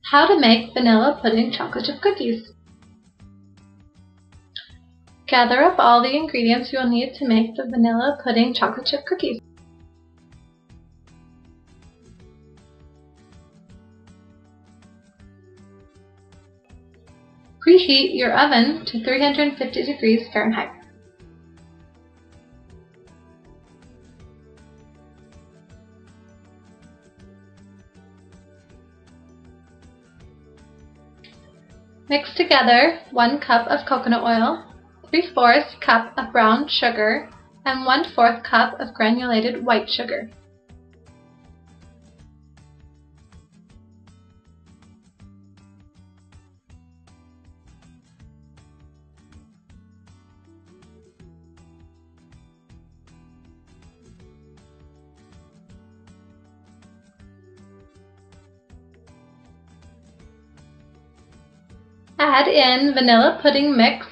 How to make vanilla pudding chocolate chip cookies. Gather up all the ingredients you will need to make the vanilla pudding chocolate chip cookies. Preheat your oven to 350 degrees Fahrenheit. Mix together 1 cup of coconut oil, 3/4 cup of brown sugar, and 1/4 cup of granulated white sugar. Add in vanilla pudding mix,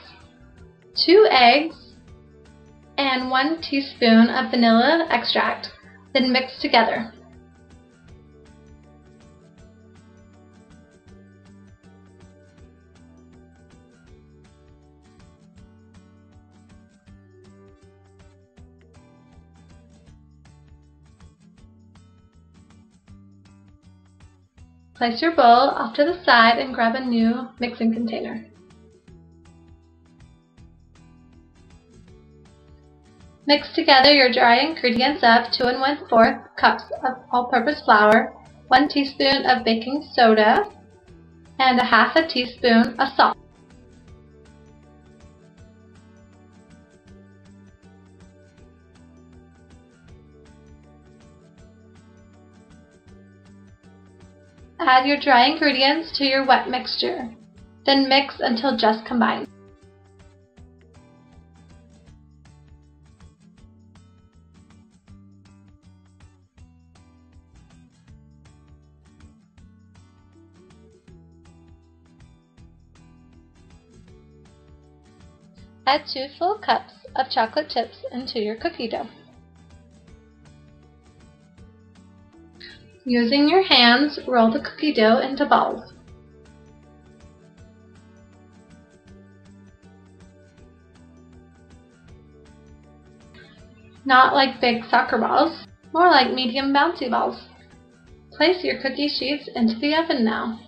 2 eggs, and 1 teaspoon of vanilla extract, then mix together. Place your bowl off to the side and grab a new mixing container. Mix together your dry ingredients of 2 1/4 cups of all-purpose flour, 1 teaspoon of baking soda, and 1/2 teaspoon of salt. Add your dry ingredients to your wet mixture, then mix until just combined. Add 2 full cups of chocolate chips into your cookie dough. Using your hands, roll the cookie dough into balls. Not like big soccer balls, more like medium bouncy balls. Place your cookie sheets into the oven now.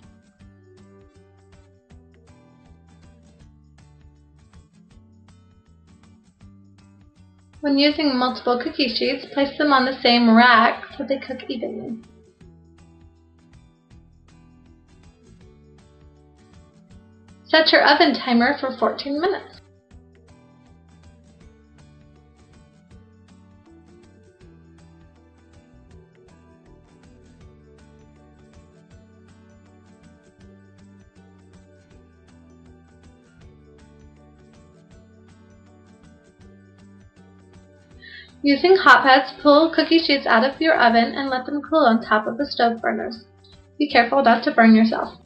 When using multiple cookie sheets, place them on the same rack so they cook evenly. Set your oven timer for 14 minutes. Using hot pads, pull cookie sheets out of your oven and let them cool on top of the stove burners. Be careful not to burn yourself.